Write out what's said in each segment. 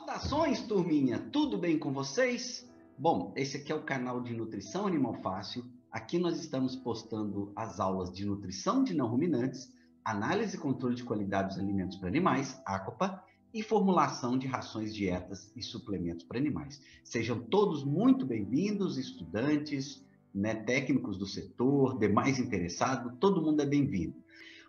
Saudações, turminha! Tudo bem com vocês? Bom, esse aqui é o canal de Nutrição Animal Fácil. Aqui nós estamos postando as aulas de nutrição de não ruminantes, análise e controle de qualidade dos alimentos para animais, ACOPA, e formulação de rações, dietas e suplementos para animais. Sejam todos muito bem-vindos, estudantes, técnicos do setor, demais interessados, todo mundo é bem-vindo.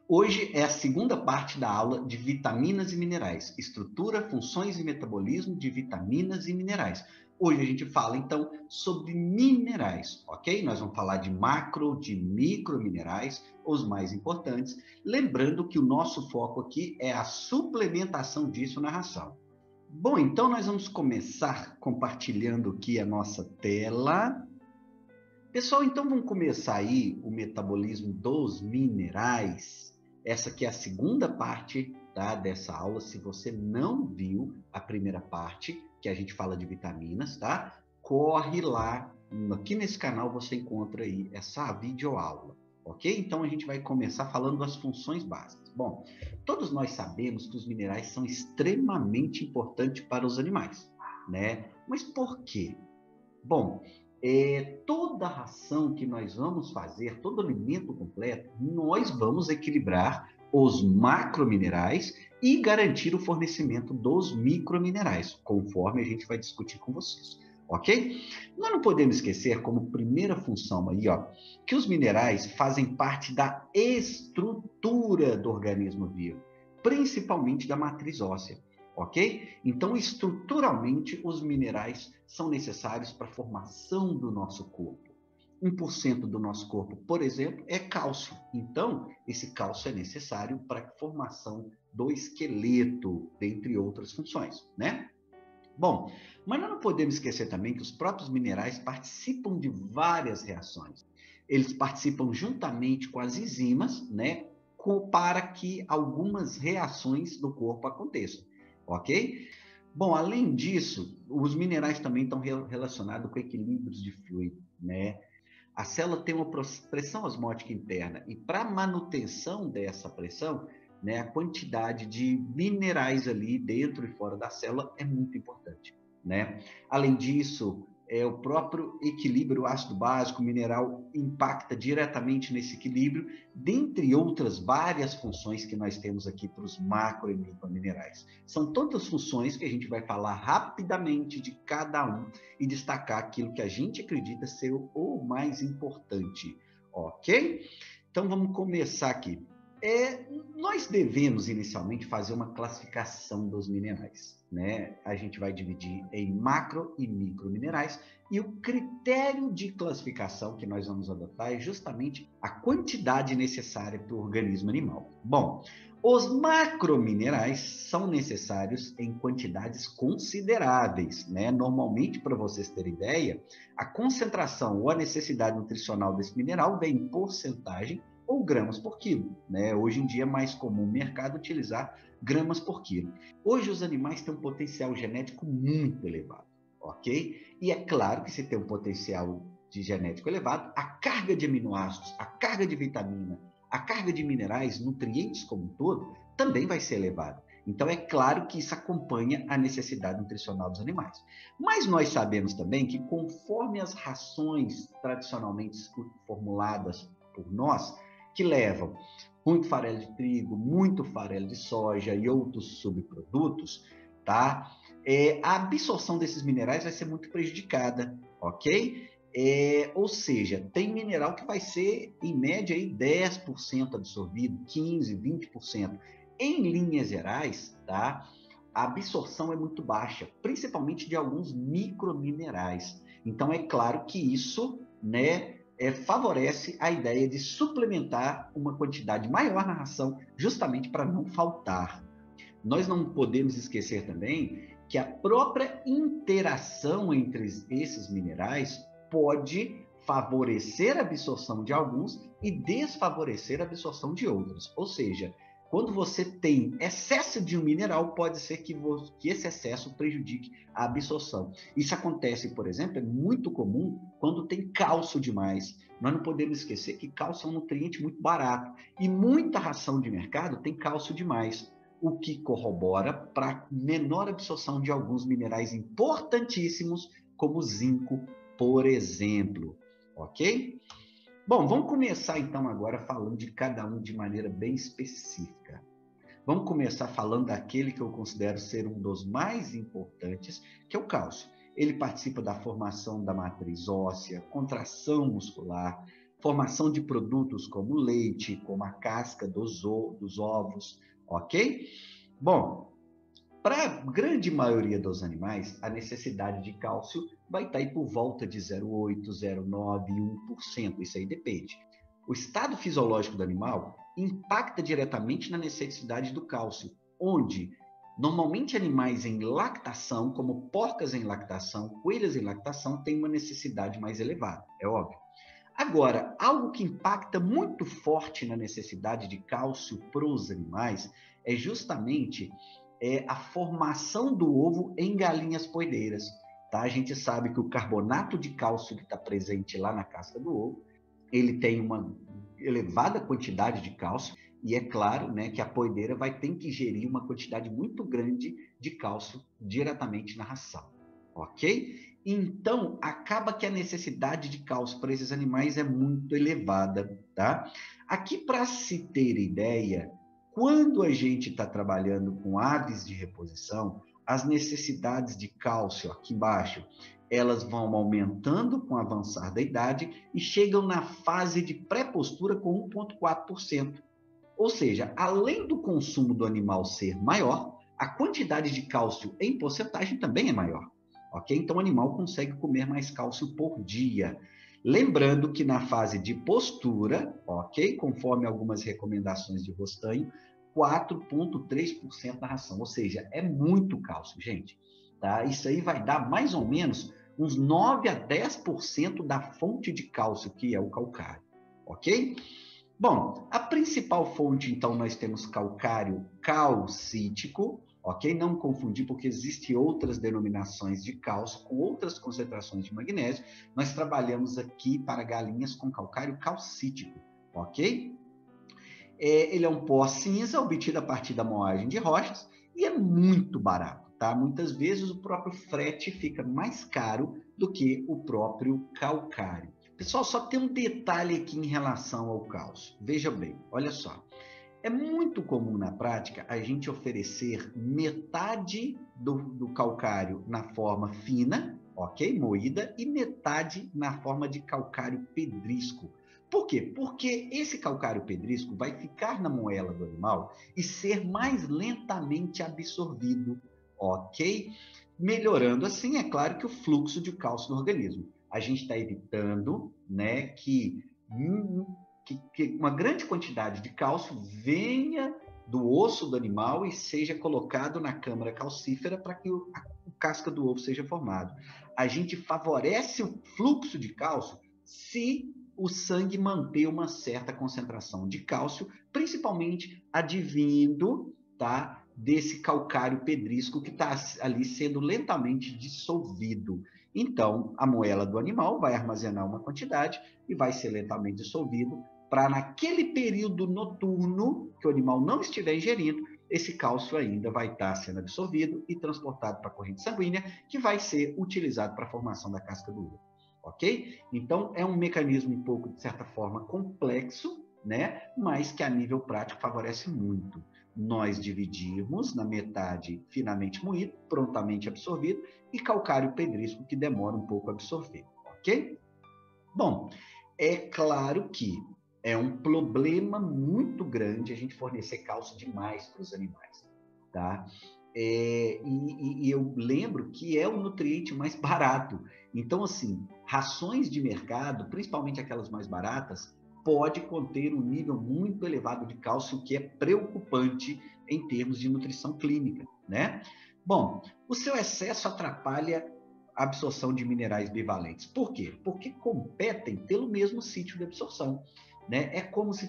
Hoje é a segunda parte da aula de vitaminas e minerais, estrutura, funções e metabolismo de vitaminas e minerais. Hoje a gente fala, então, sobre minerais, ok? Nós vamos falar de macro, de micro minerais, os mais importantes, lembrando que o nosso foco aqui é a suplementação disso na ração. Bom, então nós vamos começar compartilhando aqui a nossa tela. Pessoal, então vamos começar aí o metabolismo dos minerais. Essa aqui é a segunda parte, tá, dessa aula. Se você não viu a primeira parte, que a gente fala de vitaminas, tá? Corre lá, aqui nesse canal você encontra aí essa videoaula, ok? Então a gente vai começar falando das funções básicas. Bom, todos nós sabemos que os minerais são extremamente importantes para os animais, né? Mas por quê? Bom, toda ração que nós vamos fazer, todo alimento completo, nós vamos equilibrar os macrominerais e garantir o fornecimento dos microminerais, conforme a gente vai discutir com vocês, ok? Nós não podemos esquecer, como primeira função aí, ó, que os minerais fazem parte da estrutura do organismo vivo, principalmente da matriz óssea. Ok? Então, estruturalmente, os minerais são necessários para a formação do nosso corpo. 1% do nosso corpo, por exemplo, é cálcio. Então, esse cálcio é necessário para a formação do esqueleto, dentre outras funções, né? Bom, mas nós não podemos esquecer também que os próprios minerais participam de várias reações. Eles participam juntamente com as enzimas, né? Para que algumas reações do corpo aconteçam. Ok? Bom, além disso, os minerais também estão relacionados com equilíbrios de fluido, né? A célula tem uma pressão osmótica interna e para manutenção dessa pressão, né, a quantidade de minerais ali dentro e fora da célula é muito importante, né? Além disso, o próprio equilíbrio ácido-básico mineral impacta diretamente nesse equilíbrio, dentre outras várias funções que nós temos aqui para os macro e microminerais. São tantas funções que a gente vai falar rapidamente de cada um e destacar aquilo que a gente acredita ser o mais importante, ok? Então vamos começar aqui. Nós devemos inicialmente fazer uma classificação dos minerais, né? A gente vai dividir em macro e micro minerais e o critério de classificação que nós vamos adotar é justamente a quantidade necessária para o organismo animal. Bom, os macrominerais são necessários em quantidades consideráveis, né? Normalmente, para vocês terem ideia, a concentração ou a necessidade nutricional desse mineral vem em porcentagem ou gramas por quilo, né? Hoje em dia é mais comum no mercado utilizar gramas por quilo. Hoje os animais têm um potencial genético muito elevado, ok? E é claro que se tem um potencial de genético elevado, a carga de aminoácidos, a carga de vitamina, a carga de minerais, nutrientes como um todo, também vai ser elevada. Então é claro que isso acompanha a necessidade nutricional dos animais. Mas nós sabemos também que conforme as rações tradicionalmente formuladas por nós, que levam muito farelo de trigo, muito farelo de soja e outros subprodutos, tá? A absorção desses minerais vai ser muito prejudicada, ok? Ou seja, tem mineral que vai ser, em média, aí, 10% absorvido, 15%, 20%. Em linhas gerais, tá? A absorção é muito baixa, principalmente de alguns microminerais. Então, é claro que isso, né, favorece a ideia de suplementar uma quantidade maior na ração, justamente para não faltar. Nós não podemos esquecer também que a própria interação entre esses minerais pode favorecer a absorção de alguns e desfavorecer a absorção de outros. Ou seja, quando você tem excesso de um mineral, pode ser que esse excesso prejudique a absorção. Isso acontece, por exemplo, é muito comum quando tem cálcio demais. Nós não podemos esquecer que cálcio é um nutriente muito barato e muita ração de mercado tem cálcio demais. o que corrobora para menor absorção de alguns minerais importantíssimos, como o zinco, por exemplo, ok? Bom, vamos começar então agora falando de cada um de maneira bem específica. Vamos começar falando daquele que eu considero ser um dos mais importantes, que é o cálcio. Ele participa da formação da matriz óssea, contração muscular, formação de produtos como leite, como a casca dos ovos, ok? Bom, para a grande maioria dos animais, a necessidade de cálcio vai estar aí por volta de 0,8, 0,9 e 1%. Isso aí depende. O estado fisiológico do animal impacta diretamente na necessidade do cálcio, onde normalmente animais em lactação, como porcas em lactação, coelhas em lactação, têm uma necessidade mais elevada, é óbvio. Agora, algo que impacta muito forte na necessidade de cálcio para os animais é justamente a formação do ovo em galinhas poedeiras. Tá? A gente sabe que o carbonato de cálcio que está presente lá na casca do ovo, ele tem uma elevada quantidade de cálcio, e é claro, né, que a poedeira vai ter que ingerir uma quantidade muito grande de cálcio diretamente na ração, ok? Então, acaba que a necessidade de cálcio para esses animais é muito elevada, tá? Aqui, para se ter ideia, quando a gente está trabalhando com aves de reposição, as necessidades de cálcio aqui embaixo, elas vão aumentando com o avançar da idade e chegam na fase de pré-postura com 1,4%. Ou seja, além do consumo do animal ser maior, a quantidade de cálcio em porcentagem também é maior. Ok? Então o animal consegue comer mais cálcio por dia. Lembrando que na fase de postura, ok? Conforme algumas recomendações de Rostanho, 4,3% da ração. Ou seja, é muito cálcio, gente. Tá? Isso aí vai dar mais ou menos uns 9 a 10% da fonte de cálcio, que é o calcário. Ok? Bom, a principal fonte, então, nós temos calcário calcítico, ok? Não confundir, porque existem outras denominações de cálcio com outras concentrações de magnésio. Nós trabalhamos aqui para galinhas com calcário calcítico, ok? Ele é um pó cinza obtido a partir da moagem de rochas e é muito barato, tá? Muitas vezes o próprio frete fica mais caro do que o próprio calcário. Pessoal, só tem um detalhe aqui em relação ao cálcio. Veja bem, olha só. É muito comum na prática a gente oferecer metade do calcário na forma fina, ok? Moída, e metade na forma de calcário pedrisco. Por quê? Porque esse calcário pedrisco vai ficar na moela do animal e ser mais lentamente absorvido, ok? Melhorando assim, é claro, que o fluxo de cálcio no organismo. A gente está evitando, né, que uma grande quantidade de cálcio venha do osso do animal e seja colocado na câmara calcífera para que a casca do ovo seja formado. A gente favorece o fluxo de cálcio se o sangue manter uma certa concentração de cálcio, principalmente advindo, tá, desse calcário pedrisco que está ali sendo lentamente dissolvido. Então, a moela do animal vai armazenar uma quantidade e vai ser lentamente dissolvido para naquele período noturno que o animal não estiver ingerindo, esse cálcio ainda vai estar sendo absorvido e transportado para a corrente sanguínea, que vai ser utilizado para a formação da casca do ovo. Ok? Então, é um mecanismo um pouco, de certa forma, complexo, né? Mas que a nível prático favorece muito. Nós dividimos na metade finamente moído, prontamente absorvido, e calcário pedrisco, que demora um pouco a absorver. Ok? Bom, é claro que é um problema muito grande a gente fornecer cálcio demais para os animais, tá? E eu lembro que é o nutriente mais barato. Então, assim, rações de mercado, principalmente aquelas mais baratas, pode conter um nível muito elevado de cálcio, que é preocupante em termos de nutrição clínica, né? Bom, o seu excesso atrapalha a absorção de minerais bivalentes. Por quê? Porque competem pelo mesmo sítio de absorção. Né? É como se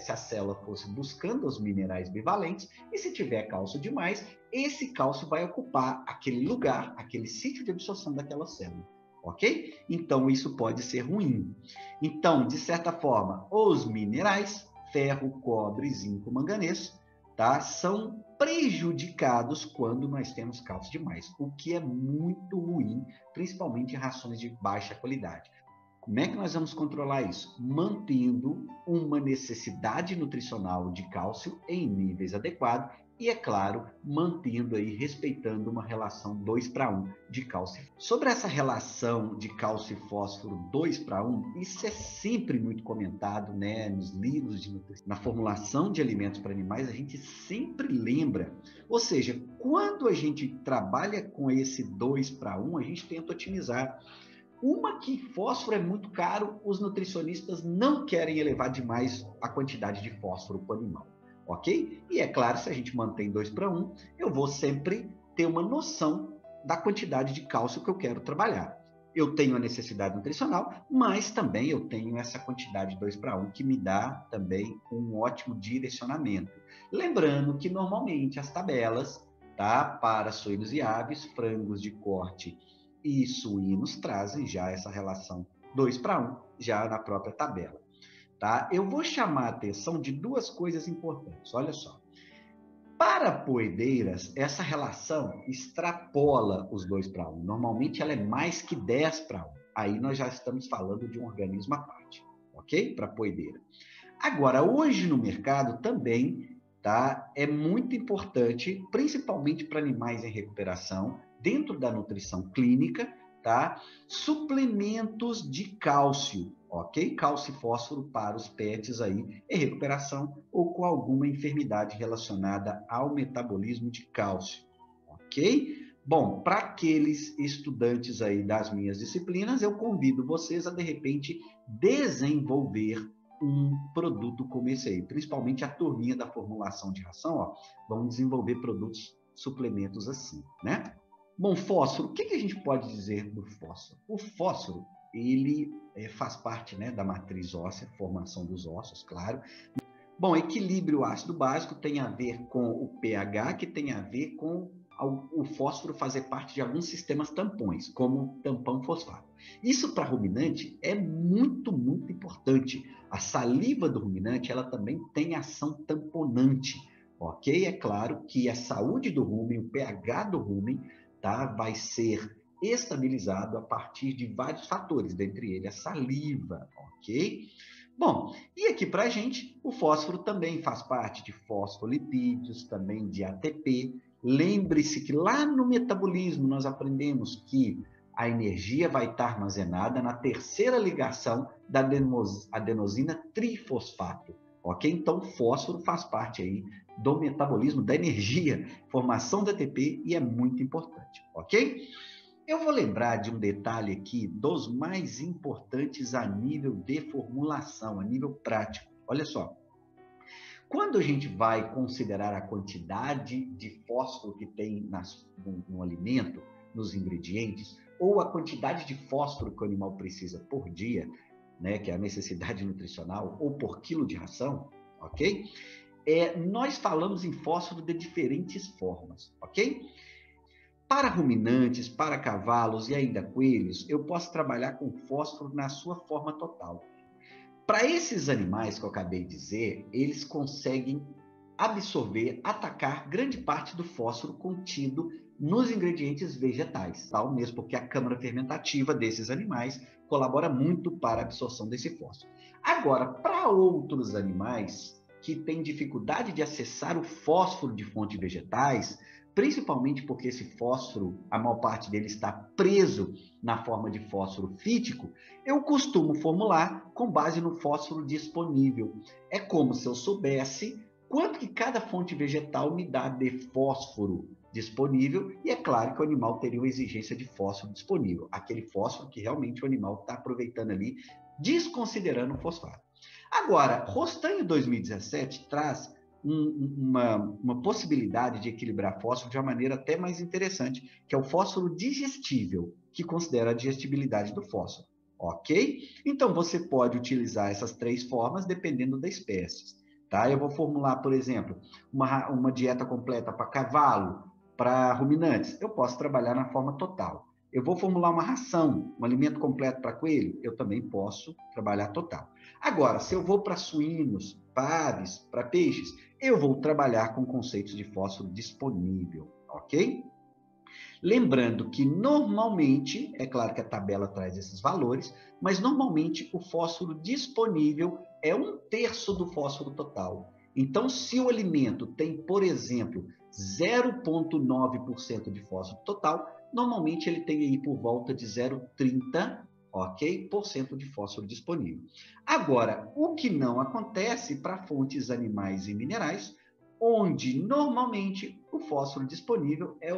a célula fosse buscando os minerais bivalentes, e se tiver cálcio demais, esse cálcio vai ocupar aquele lugar, aquele sítio de absorção daquela célula. Ok? Então, isso pode ser ruim. Então, de certa forma, os minerais, ferro, cobre, zinco, manganês, tá? São prejudicados quando nós temos cálcio demais, o que é muito ruim, principalmente em rações de baixa qualidade. Como é que nós vamos controlar isso? Mantendo uma necessidade nutricional de cálcio em níveis adequados e, é claro, mantendo aí, respeitando uma relação 2:1 de cálcio. Sobre essa relação de cálcio e fósforo 2:1, isso é sempre muito comentado, né, nos livros de nutrição. Na formulação de alimentos para animais, a gente sempre lembra. Ou seja, quando a gente trabalha com esse 2:1, a gente tenta otimizar. Uma que fósforo é muito caro, os nutricionistas não querem elevar demais a quantidade de fósforo para o animal, ok? E é claro, se a gente mantém 2:1, eu vou sempre ter uma noção da quantidade de cálcio que eu quero trabalhar. Eu tenho a necessidade nutricional, mas também eu tenho essa quantidade de 2:1 que me dá também um ótimo direcionamento. Lembrando que normalmente as tabelas, tá, para suínos e aves, frangos de corte e suínos trazem já essa relação 2:1, já na própria tabela. Tá? Eu vou chamar a atenção de duas coisas importantes. Olha só. Para poedeiras, essa relação extrapola os 2:1. Normalmente ela é mais que 10:1. Aí nós já estamos falando de um organismo à parte, ok? Para poedeira. Agora, hoje no mercado também, tá? É muito importante, principalmente para animais em recuperação, dentro da nutrição clínica, tá? Suplementos de cálcio, ok? Cálcio e fósforo para os pets aí em recuperação ou com alguma enfermidade relacionada ao metabolismo de cálcio, ok? Bom, para aqueles estudantes aí das minhas disciplinas, eu convido vocês a, de repente, desenvolver um produto como esse aí, principalmente a turminha da formulação de ração, ó, vão desenvolver produtos, suplementos assim, né? Bom, fósforo, o que a gente pode dizer do fósforo? O fósforo, ele faz parte, né, da matriz óssea, formação dos ossos, claro. Bom, equilíbrio ácido básico tem a ver com o pH, que tem a ver com o fósforo fazer parte de alguns sistemas tampões, como tampão fosfato. Isso para ruminante é muito, muito importante. A saliva do ruminante, ela também tem ação tamponante, ok? É claro que a saúde do rumen, o pH do rumen, tá, vai ser estabilizado a partir de vários fatores, dentre eles a saliva, ok? Bom, e aqui para a gente, o fósforo também faz parte de fosfolipídios, também de ATP. Lembre-se que lá no metabolismo nós aprendemos que a energia vai estar armazenada na terceira ligação da adenosina trifosfato, ok? Então, fósforo faz parte aí do metabolismo, da energia, formação da ATP e é muito importante, ok? Eu vou lembrar de um detalhe aqui dos mais importantes a nível de formulação, a nível prático. Olha só, quando a gente vai considerar a quantidade de fósforo que tem no alimento, nos ingredientes, ou a quantidade de fósforo que o animal precisa por dia, né, que é a necessidade nutricional, ou por quilo de ração, ok? Nós falamos em fósforo de diferentes formas, ok? Para ruminantes, para cavalos e ainda coelhos, eu posso trabalhar com fósforo na sua forma total. Para esses animais que eu acabei de dizer, eles conseguem absorver, atacar grande parte do fósforo contido nos ingredientes vegetais, tal mesmo porque a câmara fermentativa desses animais colabora muito para a absorção desse fósforo. Agora, para outros animais que têm dificuldade de acessar o fósforo de fontes vegetais, principalmente porque esse fósforo, a maior parte dele está preso na forma de fósforo fítico, eu costumo formular com base no fósforo disponível. É como se eu soubesse quanto que cada fonte vegetal me dá de fósforo disponível, e é claro que o animal teria uma exigência de fósforo disponível, aquele fósforo que realmente o animal está aproveitando ali, desconsiderando o fosfato. Agora, Rostanho 2017 traz uma possibilidade de equilibrar fósforo de uma maneira até mais interessante, que é o fósforo digestível, que considera a digestibilidade do fósforo, ok? Então, você pode utilizar essas três formas dependendo da espécie, tá? Eu vou formular, por exemplo, uma dieta completa para cavalo, para ruminantes, eu posso trabalhar na forma total. Eu vou formular uma ração, um alimento completo para coelho, eu também posso trabalhar total. Agora, se eu vou para suínos, para aves, para peixes, eu vou trabalhar com conceitos de fósforo disponível, ok? Lembrando que normalmente, é claro que a tabela traz esses valores, mas normalmente o fósforo disponível é 1/3 do fósforo total. Então, se o alimento tem, por exemplo, 0,9% de fósforo total, normalmente ele tem aí por volta de 0,30, ok? Por cento de fósforo disponível. Agora, o que não acontece para fontes animais e minerais, onde normalmente o fósforo disponível é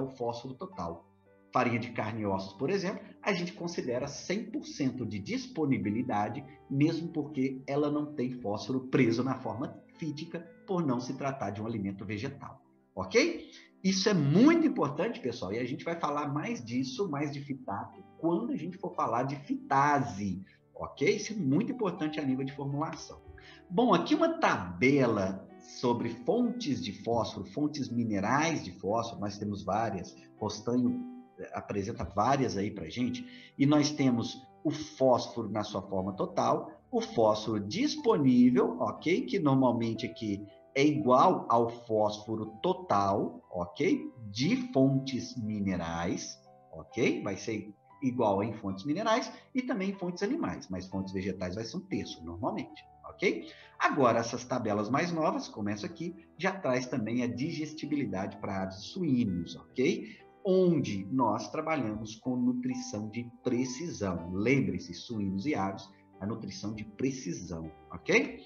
o fósforo total. Farinha de carne e ossos, por exemplo, a gente considera 100% de disponibilidade, mesmo porque ela não tem fósforo preso na forma fítica, por não se tratar de um alimento vegetal, ok? Isso é muito importante, pessoal, e a gente vai falar mais disso, mais de fitato, quando a gente for falar de fitase, ok? Isso é muito importante a nível de formulação. Bom, aqui uma tabela sobre fontes de fósforo, fontes minerais de fósforo, nós temos várias, Rostanho apresenta várias aí para a gente, e nós temos o fósforo na sua forma total, o fósforo disponível, ok? Que normalmente aqui é igual ao fósforo total, ok? De fontes minerais, ok? Vai ser igual em fontes minerais e também em fontes animais, mas fontes vegetais vai ser 1/3 normalmente, ok? Agora, essas tabelas mais novas, como essa aqui, já traz também a digestibilidade para aves e suínos, ok? Onde nós trabalhamos com nutrição de precisão. Lembre-se, suínos e aves, a nutrição de precisão, ok?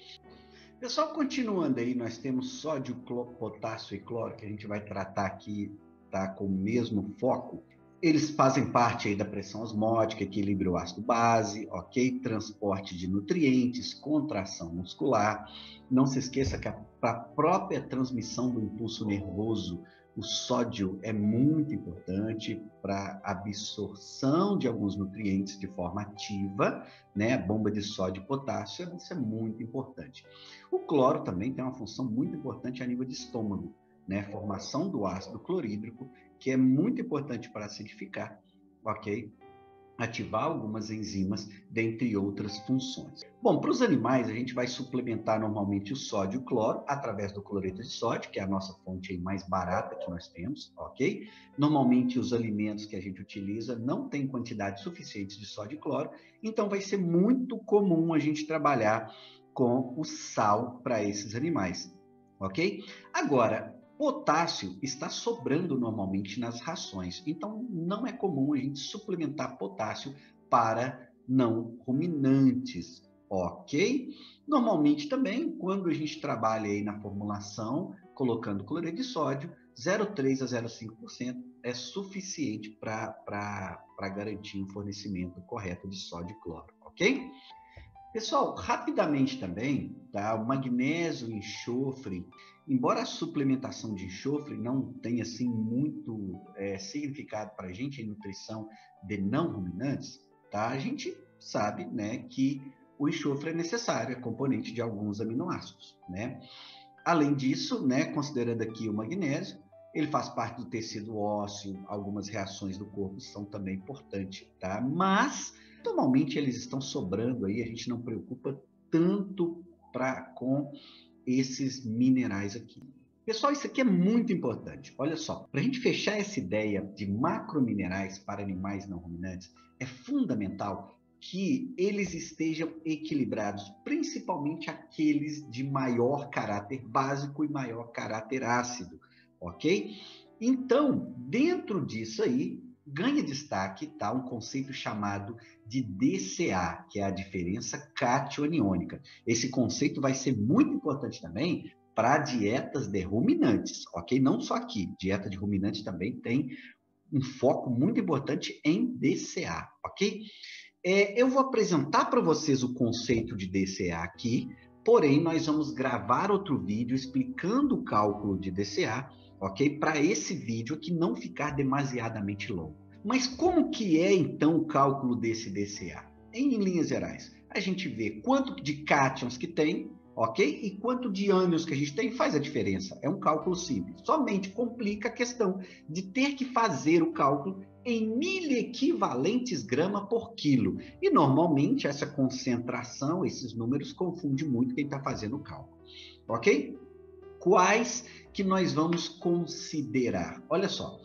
Pessoal, continuando aí, nós temos sódio, potássio e cloro, que a gente vai tratar aqui, tá, com o mesmo foco. Eles fazem parte aí da pressão osmótica, equilíbrio ácido-base, ok? Transporte de nutrientes, contração muscular. Não se esqueça que para a própria transmissão do impulso nervoso, o sódio é muito importante para a absorção de alguns nutrientes de forma ativa, né? A bomba de sódio e potássio, isso é muito importante. O cloro também tem uma função muito importante a nível de estômago, né? Formação do ácido clorídrico, que é muito importante para acidificar, ok? Ativar algumas enzimas, dentre outras funções. Bom, para os animais, a gente vai suplementar normalmente o sódio e o cloro através do cloreto de sódio, que é a nossa fonte mais barata que nós temos, ok? Normalmente, os alimentos que a gente utiliza não têm quantidade suficiente de sódio e cloro, então vai ser muito comum a gente trabalhar com o sal para esses animais, ok? Agora, potássio está sobrando normalmente nas rações, então não é comum a gente suplementar potássio para não ruminantes, ok? Normalmente também, quando a gente trabalha aí na formulação, colocando cloreto de sódio, 0,3 a 0,5% é suficiente para garantir um fornecimento correto de sódio e cloro, ok? Pessoal, rapidamente também, tá? O magnésio e enxofre, embora a suplementação de enxofre não tenha assim muito significado para a gente em nutrição de não ruminantes, tá? A gente sabe, né, que o enxofre é necessário, é componente de alguns aminoácidos, né? Além disso, né, considerando aqui o magnésio, ele faz parte do tecido ósseo, algumas reações do corpo são também importantes, tá? Mas normalmente eles estão sobrando aí, a gente não preocupa tanto com esses minerais aqui. Pessoal, isso aqui é muito importante. Olha só, para a gente fechar essa ideia de macrominerais para animais não ruminantes, é fundamental que eles estejam equilibrados, principalmente aqueles de maior caráter básico e maior caráter ácido, ok? Então, dentro disso aí, ganha destaque, tá, um conceito chamado de DCA, que é a diferença cátion-aniônica. Esse conceito vai ser muito importante também para dietas de ruminantes, ok? Não só aqui, dieta de ruminantes também tem um foco muito importante em DCA, ok? Eu vou apresentar para vocês o conceito de DCA aqui, porém nós vamos gravar outro vídeo explicando o cálculo de DCA, ok? Para esse vídeo aqui não ficar demasiadamente longo. Mas como que é então o cálculo desse DCA? Em linhas gerais, a gente vê quanto de cátions que tem, ok? E quanto de ânions que a gente tem faz a diferença. É um cálculo simples. Somente complica a questão de ter que fazer o cálculo em 1.000 equivalentes grama por quilo. E normalmente essa concentração, esses números, confunde muito quem está fazendo o cálculo. Ok? Quais que nós vamos considerar? Olha só,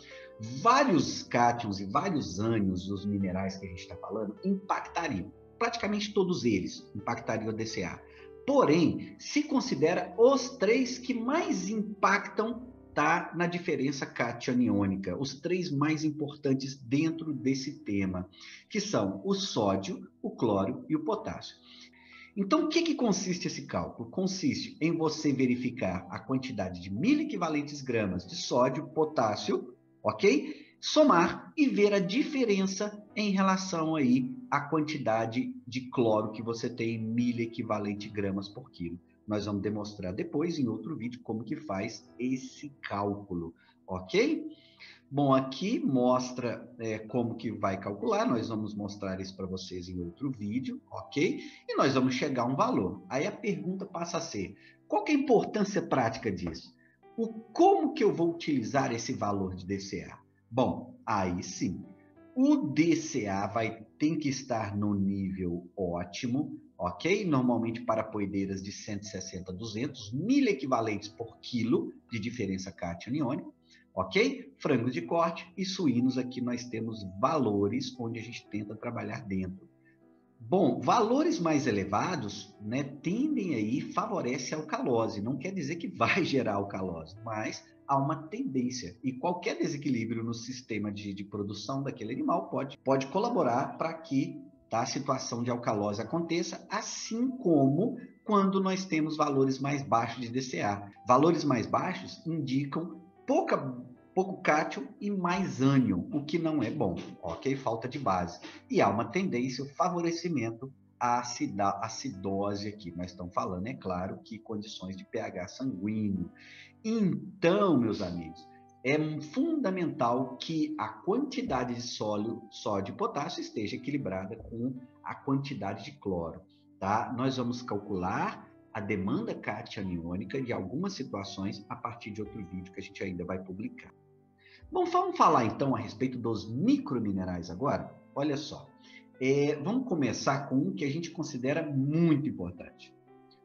vários cátions e vários ânions dos minerais que a gente está falando impactariam. Praticamente todos eles impactariam o DCA. Porém, se considera os 3 que mais impactam tá, na diferença cationiônica, os 3 mais importantes dentro desse tema, que são o sódio, o cloro e o potássio. Então, o que consiste esse cálculo? Consiste em você verificar a quantidade de 1.000 equivalentes gramas de sódio, potássio, ok? Somar e ver a diferença em relação aí à quantidade de cloro que você tem em 1.000 equivalentes gramas por quilo. Nós vamos demonstrar depois, em outro vídeo, como que faz esse cálculo, ok? Bom, aqui mostra como que vai calcular, nós vamos mostrar isso para vocês em outro vídeo, ok? E nós vamos chegar a um valor. Aí a pergunta passa a ser, qual que é a importância prática disso? Como que eu vou utilizar esse valor de DCA? Bom, aí sim, o DCA tem que estar no nível ótimo, ok? Normalmente para poedeiras de 160 a 200, 1.000 equivalentes por quilo de diferença cátion-aniônica, ok? Frangos de corte e suínos, aqui nós temos valores onde a gente tenta trabalhar dentro. Bom, valores mais elevados, né, tendem aí, favorece a alcalose. Não quer dizer que vai gerar alcalose, mas há uma tendência. E qualquer desequilíbrio no sistema de produção daquele animal pode colaborar para que a situação de alcalose aconteça, assim como quando nós temos valores mais baixos de DCA. Valores mais baixos indicam pouco cátion e mais ânion, o que não é bom, ok? Falta de base. E há uma tendência, o favorecimento à acidose aqui. Nós estamos falando, é claro, que condições de pH sanguíneo. Então, meus amigos, é fundamental que a quantidade de sódio e potássio esteja equilibrada com a quantidade de cloro, tá? Nós vamos calcular a demanda cationiônica de algumas situações a partir de outro vídeo que a gente ainda vai publicar. Bom, vamos falar então a respeito dos microminerais agora? Olha só, vamos começar com um que a gente considera muito importante.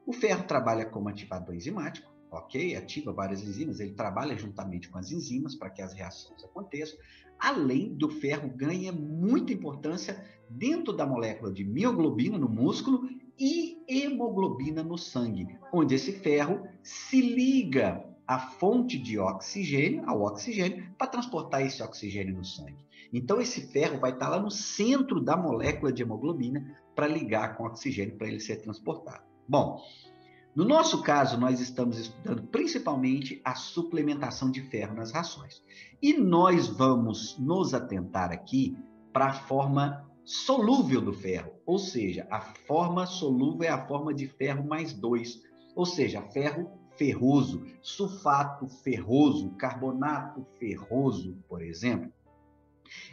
O ferro trabalha como ativador enzimático, ok? Ativa várias enzimas, ele trabalha juntamente com as enzimas para que as reações aconteçam. Além do ferro, ganha muita importância dentro da molécula de mioglobina no músculo e hemoglobina no sangue, onde esse ferro se liga à fonte de oxigênio, ao oxigênio, para transportar esse oxigênio no sangue. Então, esse ferro vai estar lá no centro da molécula de hemoglobina para ligar com o oxigênio para ele ser transportado. Bom, no nosso caso, nós estamos estudando principalmente a suplementação de ferro nas rações. E nós vamos nos atentar aqui para a forma solúvel do ferro, ou seja, a forma solúvel é a forma de ferro mais 2, ou seja, ferro ferroso, sulfato ferroso, carbonato ferroso, por exemplo.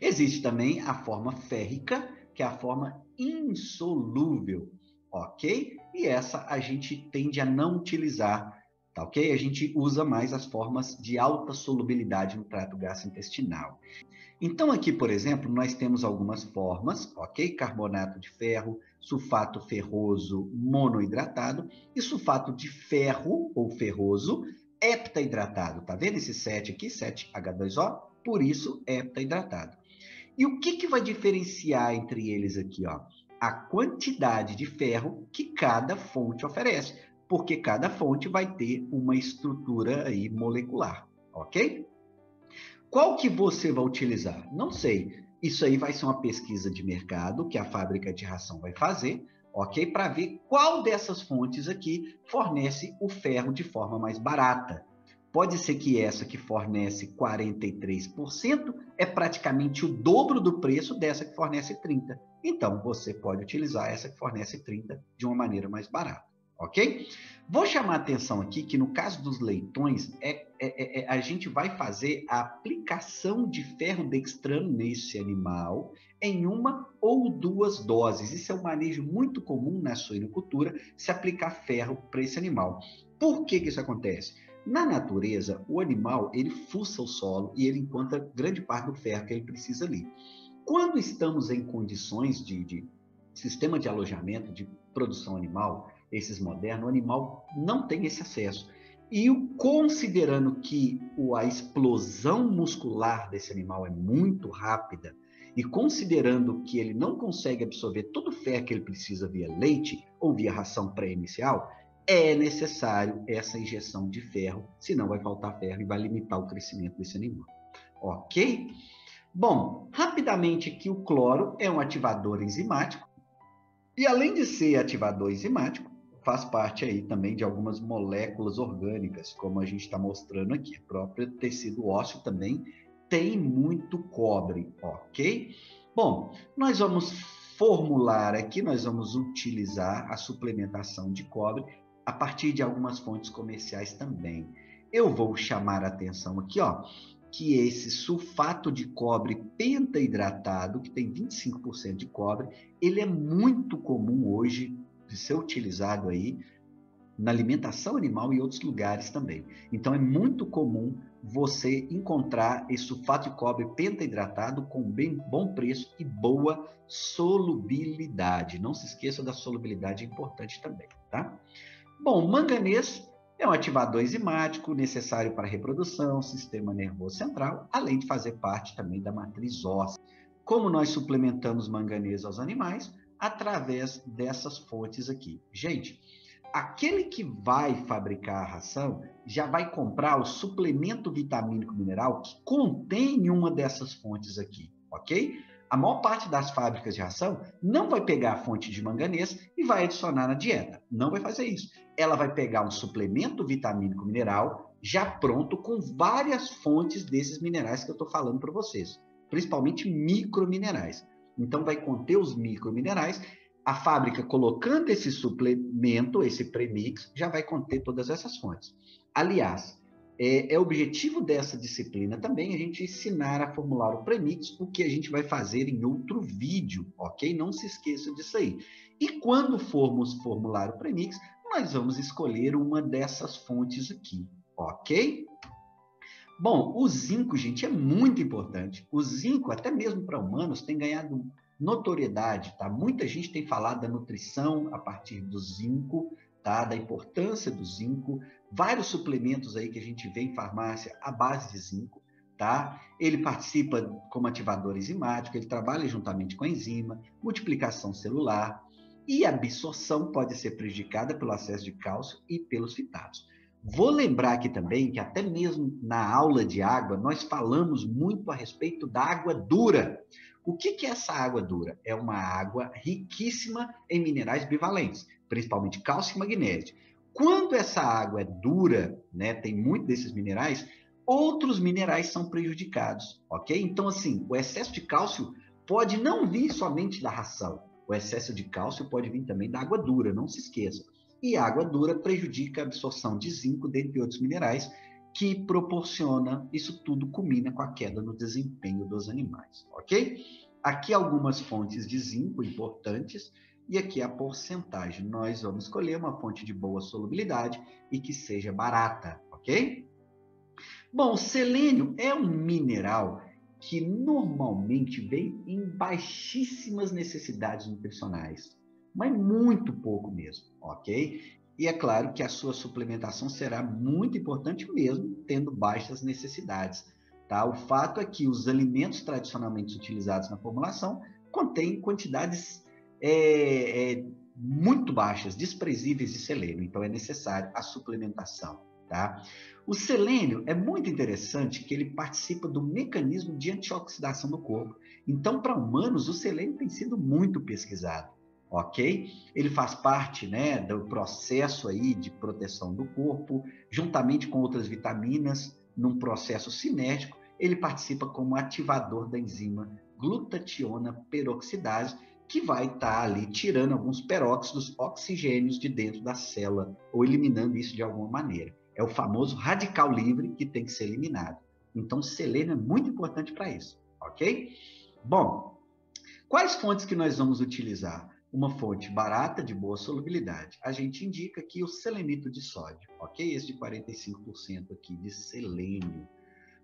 Existe também a forma férrica, que é a forma insolúvel, ok? E essa a gente tende a não utilizar, tá ok? A gente usa mais as formas de alta solubilidade no trato gastrointestinal. Então aqui, por exemplo, nós temos algumas formas, ok? Carbonato de ferro, sulfato ferroso monohidratado e sulfato de ferro ou ferroso heptaidratado. Tá vendo esse 7 aqui? 7H2O, por isso heptaidratado. E o que vai diferenciar entre eles aqui, ó? A quantidade de ferro que cada fonte oferece, porque cada fonte vai ter uma estrutura aí molecular, ok? Qual que você vai utilizar? Não sei. Isso aí vai ser uma pesquisa de mercado que a fábrica de ração vai fazer, ok? Para ver qual dessas fontes aqui fornece o ferro de forma mais barata. Pode ser que essa que fornece 43% é praticamente o dobro do preço dessa que fornece 30%. Então, você pode utilizar essa que fornece 30% de uma maneira mais barata, ok? Vou chamar a atenção aqui que no caso dos leitões, a gente vai fazer a aplicação de ferrodextrano nesse animal em uma ou duas doses. Isso é um manejo muito comum na suinocultura, se aplicar ferro para esse animal. Por que isso acontece? Na natureza, o animal, ele fuça o solo e ele encontra grande parte do ferro que ele precisa ali. Quando estamos em condições de sistema de alojamento, de produção animal, esses modernos, o animal não tem esse acesso. E considerando que a explosão muscular desse animal é muito rápida, e considerando que ele não consegue absorver todo o ferro que ele precisa via leite ou via ração pré-inicial, é necessário essa injeção de ferro, senão vai faltar ferro e vai limitar o crescimento desse animal. Ok? Bom, rapidamente aqui, o cloro é um ativador enzimático, e além de ser ativador enzimático, faz parte aí também de algumas moléculas orgânicas, como a gente está mostrando aqui. O próprio tecido ósseo também tem muito cobre, ok? Bom, nós vamos formular aqui, nós vamos utilizar a suplementação de cobre a partir de algumas fontes comerciais também. Eu vou chamar a atenção aqui, ó, que esse sulfato de cobre pentaidratado, que tem 25% de cobre, ele é muito comum hoje de ser utilizado aí na alimentação animal e outros lugares também. Então, é muito comum você encontrar esse sulfato de cobre pentaidratado com bom preço e boa solubilidade. Não se esqueça da solubilidade, é importante também, tá? Bom, manganês é um ativador enzimático necessário para a reprodução, sistema nervoso central, além de fazer parte também da matriz óssea. Como nós suplementamos manganês aos animais? Através dessas fontes aqui. Gente, aquele que vai fabricar a ração já vai comprar o suplemento vitamínico mineral que contém uma dessas fontes aqui, ok? A maior parte das fábricas de ração não vai pegar a fonte de manganês e vai adicionar na dieta. Não vai fazer isso. Ela vai pegar um suplemento vitamínico mineral já pronto com várias fontes desses minerais que eu estou falando para vocês, principalmente microminerais. Então, vai conter os microminerais. A fábrica colocando esse suplemento, esse premix, já vai conter todas essas fontes. Aliás, é objetivo dessa disciplina também a gente ensinar a formular o premix, o que a gente vai fazer em outro vídeo, ok? Não se esqueça disso aí. E quando formos formular o premix, nós vamos escolher uma dessas fontes aqui, ok? Bom, o zinco, gente, é muito importante. O zinco, até mesmo para humanos, tem ganhado notoriedade, tá? Muita gente tem falado da nutrição a partir do zinco, tá? Da importância do zinco. Vários suplementos aí que a gente vê em farmácia à base de zinco, tá? Ele participa como ativador enzimático, ele trabalha juntamente com a enzima, multiplicação celular, e a absorção pode ser prejudicada pelo excesso de cálcio e pelos fitatos. Vou lembrar aqui também que até mesmo na aula de água, nós falamos muito a respeito da água dura. O que é essa água dura? É uma água riquíssima em minerais bivalentes, principalmente cálcio e magnésio. Quando essa água é dura, né, tem muito desses minerais, outros minerais são prejudicados, ok? Então, assim, o excesso de cálcio pode não vir somente da ração. O excesso de cálcio pode vir também da água dura, não se esqueça. E a água dura prejudica a absorção de zinco, dentre outros minerais, que proporciona, isso tudo culmina com a queda no desempenho dos animais, ok? Aqui algumas fontes de zinco importantes, e aqui a porcentagem. Nós vamos escolher uma fonte de boa solubilidade e que seja barata, ok? Bom, selênio é um mineral que normalmente vem em baixíssimas necessidades nutricionais, mas muito pouco mesmo, ok? E é claro que a sua suplementação será muito importante mesmo tendo baixas necessidades, tá? O fato é que os alimentos tradicionalmente utilizados na formulação contêm quantidades muito baixas, desprezíveis de selênio, então é necessário a suplementação, tá? O selênio é muito interessante que ele participa do mecanismo de antioxidação do corpo. Então, para humanos, o selênio tem sido muito pesquisado, ok? Ele faz parte, né, do processo aí de proteção do corpo, juntamente com outras vitaminas, num processo cinético, ele participa como ativador da enzima glutationa peroxidase, que vai estar ali tirando alguns peróxidos oxigênios de dentro da célula, ou eliminando isso de alguma maneira. É o famoso radical livre que tem que ser eliminado. Então, selênio é muito importante para isso, ok? Bom, quais fontes que nós vamos utilizar? uma fonte barata, de boa solubilidade. A gente indica aqui o selenito de sódio, ok? Esse de 45% aqui de selênio.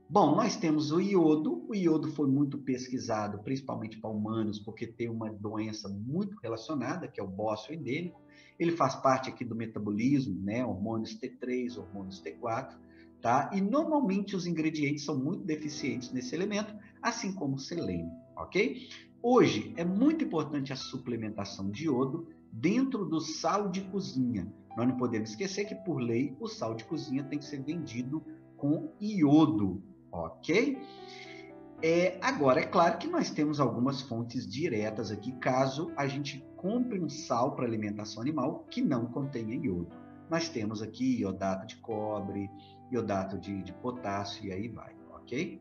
Bom, nós temos o iodo foi muito pesquisado, principalmente para humanos, porque tem uma doença muito relacionada, que é o bócio endêmico. Ele faz parte aqui do metabolismo, né? Hormônios T3, hormônios T4, tá? E normalmente os ingredientes são muito deficientes nesse elemento, assim como o selênio, ok? Hoje é muito importante a suplementação de iodo dentro do sal de cozinha. Nós não podemos esquecer que, por lei, o sal de cozinha tem que ser vendido com iodo, ok? Agora, é claro que nós temos algumas fontes diretas aqui, caso a gente compre um sal para alimentação animal que não contenha iodo. Nós temos aqui iodato de cobre, iodato de potássio e aí vai, ok?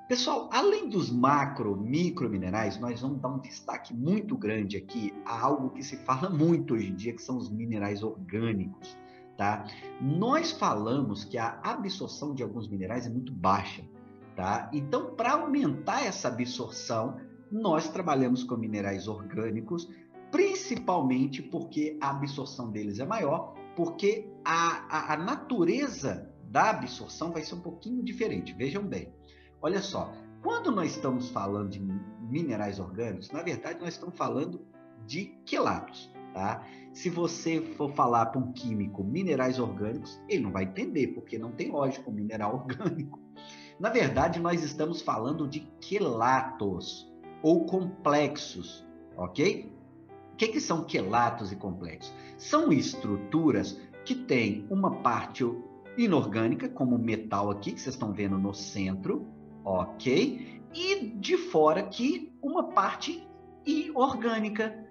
Pessoal, além dos macro, micro minerais, nós vamos dar um destaque muito grande aqui a algo que se fala muito hoje em dia, que são os minerais orgânicos, tá? Nós falamos que a absorção de alguns minerais é muito baixa, tá? Então, para aumentar essa absorção, nós trabalhamos com minerais orgânicos, principalmente porque a absorção deles é maior, porque a natureza da absorção vai ser um pouquinho diferente. Vejam bem. Olha só, quando nós estamos falando de minerais orgânicos, na verdade nós estamos falando de quelatos, tá? Se você for falar para um químico minerais orgânicos, ele não vai entender, porque não tem lógica um mineral orgânico. Na verdade, nós estamos falando de quelatos ou complexos, ok? O que são quelatos e complexos? São estruturas que têm uma parte inorgânica, como o metal aqui, que vocês estão vendo no centro, ok? E de fora aqui, uma parte inorgânica.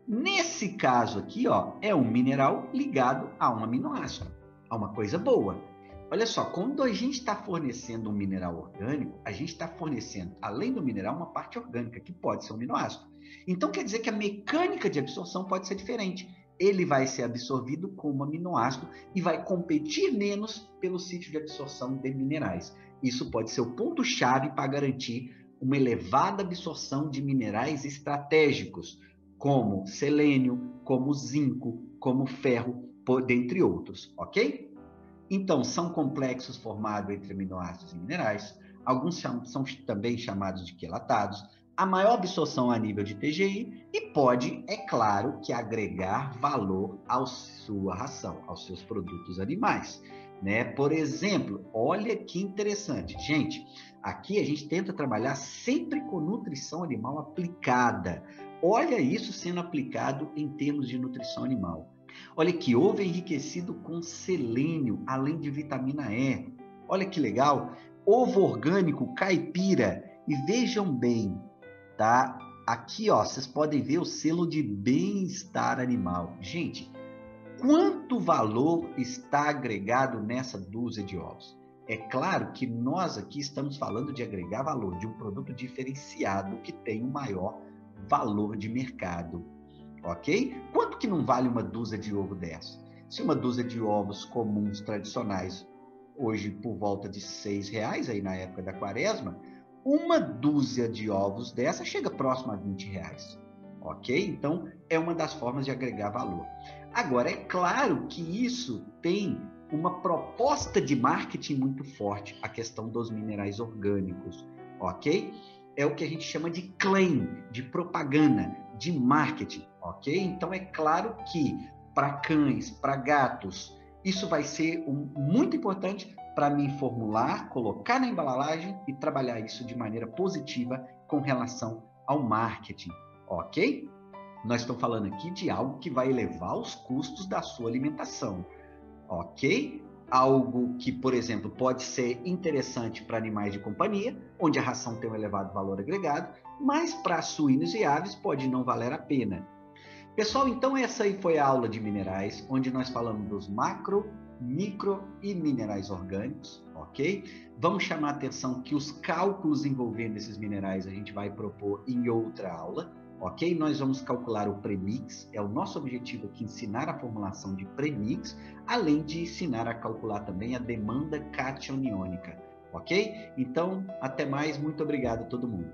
Nesse caso aqui, ó, é um mineral ligado a um aminoácido, a uma coisa boa. Olha só, quando a gente está fornecendo um mineral orgânico, a gente está fornecendo, além do mineral, uma parte orgânica, que pode ser um aminoácido. Então, quer dizer que a mecânica de absorção pode ser diferente. Ele vai ser absorvido como aminoácido e vai competir menos pelo sítio de absorção de minerais. Isso pode ser o ponto-chave para garantir uma elevada absorção de minerais estratégicos, como selênio, como zinco, como ferro, dentre outros, ok? Então, são complexos formados entre aminoácidos e minerais, alguns são também chamados de quelatados, a maior absorção a nível de TGI e pode, é claro, que agregar valor à sua ração, aos seus produtos animais, né? Por exemplo, olha que interessante, gente, aqui a gente tenta trabalhar sempre com nutrição animal aplicada. Olha isso sendo aplicado em termos de nutrição animal. Olha que ovo enriquecido com selênio, além de vitamina E. Olha que legal. Ovo orgânico caipira. E vejam bem, tá? Aqui, ó, vocês podem ver o selo de bem-estar animal. Gente, quanto valor está agregado nessa dúzia de ovos? É claro que nós aqui estamos falando de agregar valor, de um produto diferenciado que tem um maior valor de mercado, ok? Quanto que não vale uma dúzia de ovo dessa? Se uma dúzia de ovos comuns, tradicionais, hoje por volta de R$6, aí na época da quaresma, uma dúzia de ovos dessa chega próximo a R$20, ok? Então, é uma das formas de agregar valor. Agora, é claro que isso tem uma proposta de marketing muito forte, a questão dos minerais orgânicos, ok? É o que a gente chama de claim, de propaganda, de marketing, ok? Então, é claro que para cães, para gatos, isso vai ser muito importante para mim formular, colocar na embalagem e trabalhar isso de maneira positiva com relação ao marketing, ok? Nós estamos falando aqui de algo que vai elevar os custos da sua alimentação, ok? Algo que, por exemplo, pode ser interessante para animais de companhia, onde a ração tem um elevado valor agregado, mas para suínos e aves pode não valer a pena. Pessoal, então essa aí foi a aula de minerais, onde nós falamos dos macro, micro e minerais orgânicos, ok? Vamos chamar a atenção que os cálculos envolvendo esses minerais a gente vai propor em outra aula, ok? Nós vamos calcular o premix, é o nosso objetivo aqui ensinar a formulação de premix, além de ensinar a calcular também a demanda cationiônica, ok? Então, até mais, muito obrigado a todo mundo.